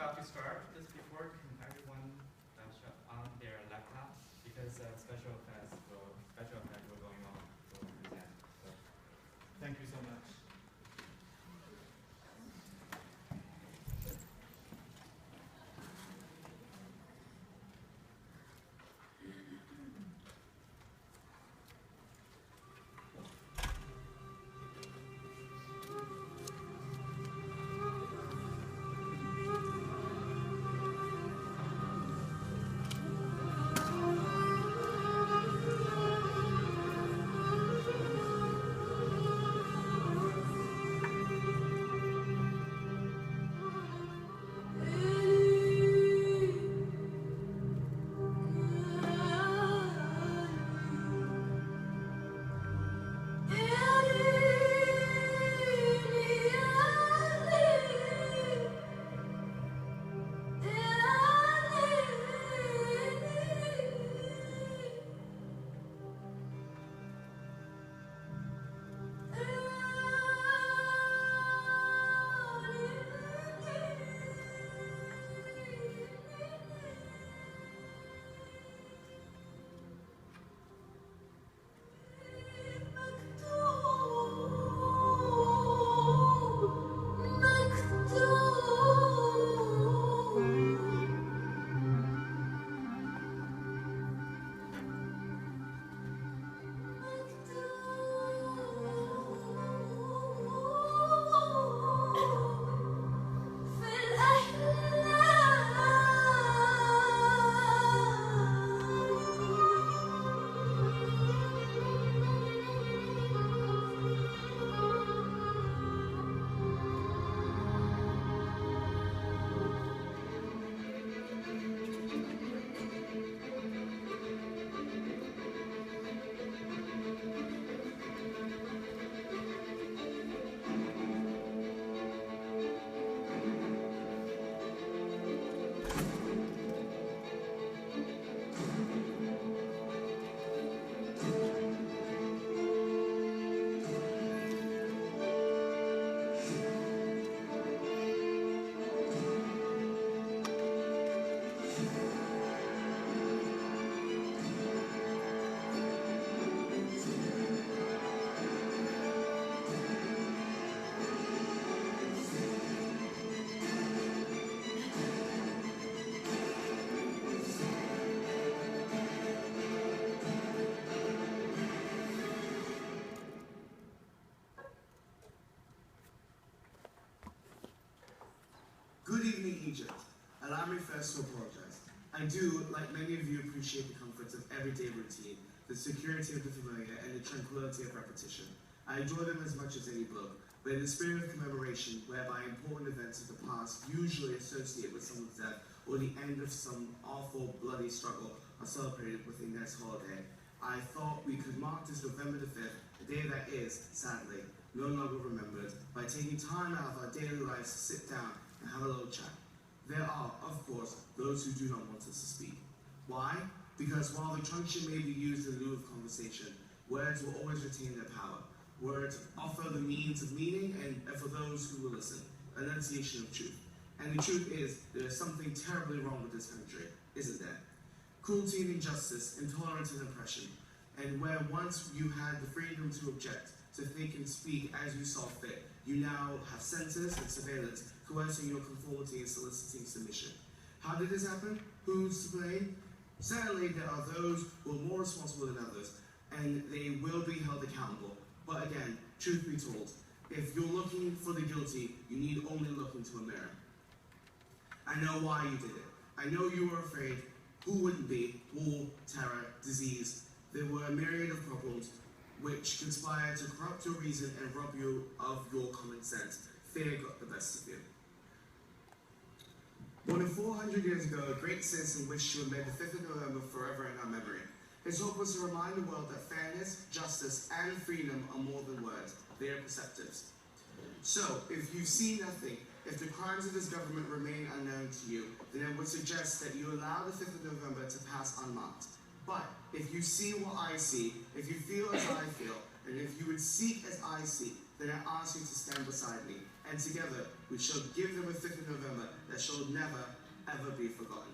about to start. Just before, can everyone shut on their laptop because special effects will going on will present. So, thank you so much. Good evening, Egypt. Allow me first to apologize. I do, like many of you, appreciate the comforts of everyday routine, the security of the familiar, and the tranquility of repetition. I enjoy them as much as any book, but in the spirit of commemoration, whereby important events of the past, usually associated with someone's death or the end of some awful, bloody struggle, are celebrated with a nice holiday, I thought we could mark this November the 5th, a day that is, sadly, no longer remembered, by taking time out of our daily lives to sit down and have a little chat. There are, of course, those who do not want us to speak. Why? Because while the truncheon may be used in lieu of conversation, words will always retain their power. Words offer the means of meaning, and for those who will listen, enunciation of truth. And the truth is, there is something terribly wrong with this country, isn't there? Cruelty and injustice, intolerance and oppression, and where once you had the freedom to object, to think and speak as you saw fit, you now have censors and surveillance coercing your conformity and soliciting submission. How did this happen? Who's to blame? Certainly there are those who are more responsible than others, and they will be held accountable. But again, truth be told, if you're looking for the guilty, you need only look into a mirror. I know why you did it. I know you were afraid. Who wouldn't be? War, terror, disease. There were a myriad of problems which conspired to corrupt your reason and rob you of your common sense. Fear got the best of you. More than 400 years ago, a great citizen wished to embed the 5th of November forever in our memory. His hope was to remind the world that fairness, justice, and freedom are more than words. They are perceptives. So, if you see nothing, if the crimes of this government remain unknown to you, then I would suggest that you allow the 5th of November to pass unmarked. But if you see what I see, if you feel as I feel, and if you would seek as I seek, then I ask you to stand beside me, and together we shall give them a 5th of November that that shall never, ever be forgotten.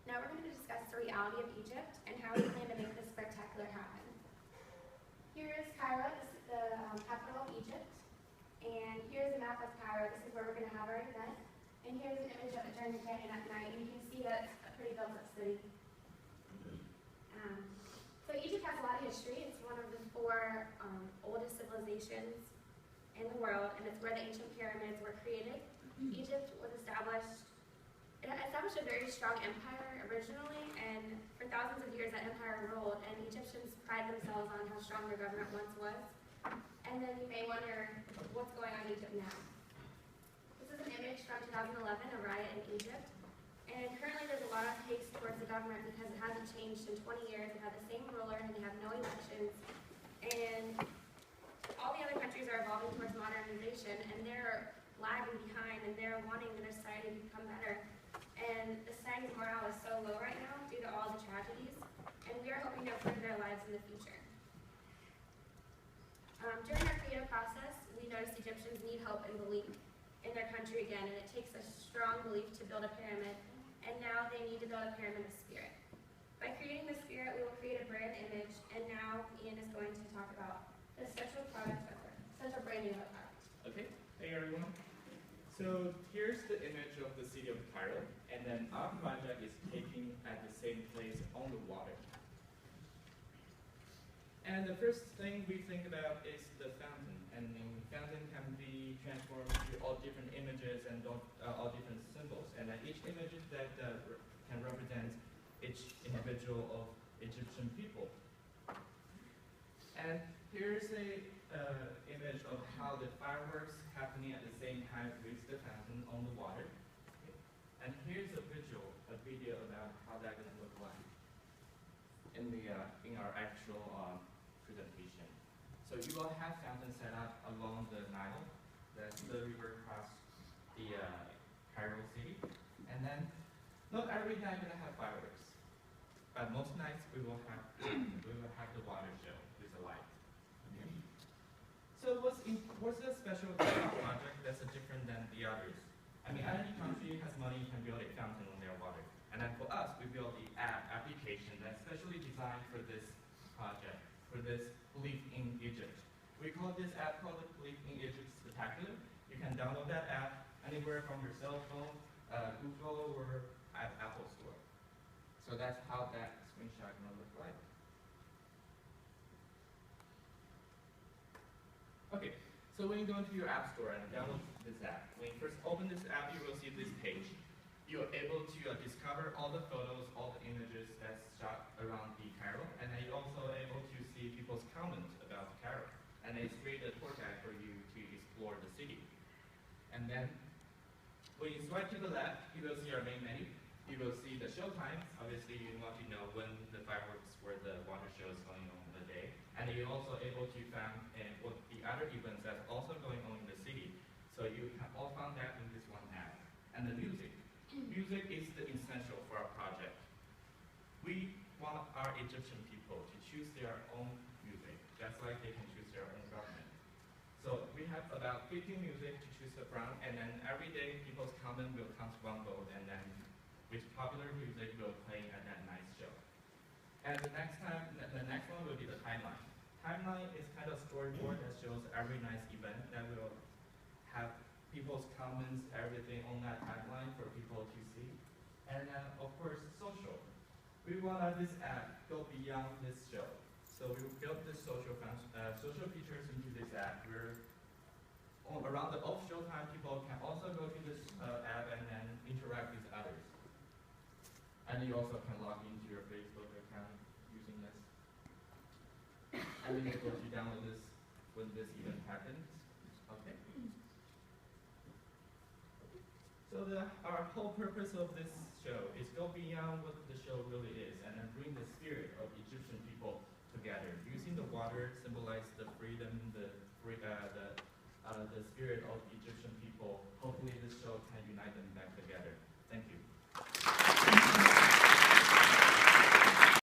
Now we're going to discuss the reality of Egypt and how we plan to make this spectacular happen. Here is Cairo, this is the capital of Egypt, and here's a map of Cairo. This is where we're going to have our event. And here's an image of it during the day and at night, and you can see that it's a pretty built-up city. So Egypt has a lot of history. It's one of the 4 oldest civilizations in the world, and it's where the ancient pyramids were created. Egypt was established a very strong empire originally, and for thousands of years that empire ruled, and Egyptians pride themselves on how strong their government once was. And then you may wonder what's going on in Egypt now. This is an image from 2011, a riot in Egypt, and currently there's a lot of haste towards the government because it hasn't changed in 20 years. They have the same ruler, and they have no elections, and all the other countries are evolving towards modernization, and they're lagging behind, and they're wanting their society to become better. And the society's morale is so low right now due to all the tragedies, and we are hoping to improve their lives in the future. During our creative process, we noticed Egyptians need hope and belief in their country again, and it takes a strong belief to build a pyramid, and now they need to build a pyramid of spirit. By creating the spirit, we will create a brand image, and now Ian is going to talk about the central branding of the product. Okay, hey everyone. So here's the image of the city of Cairo, and then our project is taken at the same place on the water. And the first thing we think about is the fountain, and the fountain can be transformed to all different images and all different symbols, and each image that can represent each individual of Egyptian people. And here's a image of how the fireworks happening at the same time with the fountain on the water. Okay. And here's a video about how that's going to look like in our actual presentation. So you will have fountains set up along the Nile, that's the river across the Cairo city. And then, not every night we're going to have fireworks, but most nights we will have the water show with the light. Okay. So what's the special about our project that's different than the others? I mean, any country has money can build a fountain on their water. And then for us, we built the application that's specially designed for this project, for this Believe in Egypt. We call this app called Believe in Egypt Spectacular. You can download that app anywhere from your cell phone, Google, or Apple Store. So that's how that screenshot is going to look like. Okay, so when you go into your app store and download this app, when you first open this app, you will see this page. You're able to discover all the photos, all the images that's shot around the Cairo, and then you're also able to see people's comments about Cairo. And it's create a tour guide for you to explore the city. And then, when you swipe to the left, you will see our main menu. You will see the show times. Obviously, you want to know when the fireworks or the water show is going on the day. And you're also able to find what the other events that's also going on in the city. So you have all found that in this one app. And the music. Music is the essential for our project. We want want our Egyptian people to choose their own music, just like they can choose their own government. So we have about 50 music to choose from, and then every day people's comment will count one vote, and then which popular music will play at that night show. And the next one will be the timeline. Timeline is kind of storyboard that shows every night's event that will have people's comments, everything on that timeline for people to see. And then, of course, social. We want this app go beyond this show. So we built this social features into this app where around the off-show time, people can also go to this app and then interact with others. And you also can log into your Facebook account using this. And then you're able to download this when this event happens. Okay. So our whole purpose of this show is go beyond what the show really is and then bring the spirit of Egyptian people together. Using the water symbolize the freedom, the spirit of Egyptian people. Hopefully this show can unite them back together.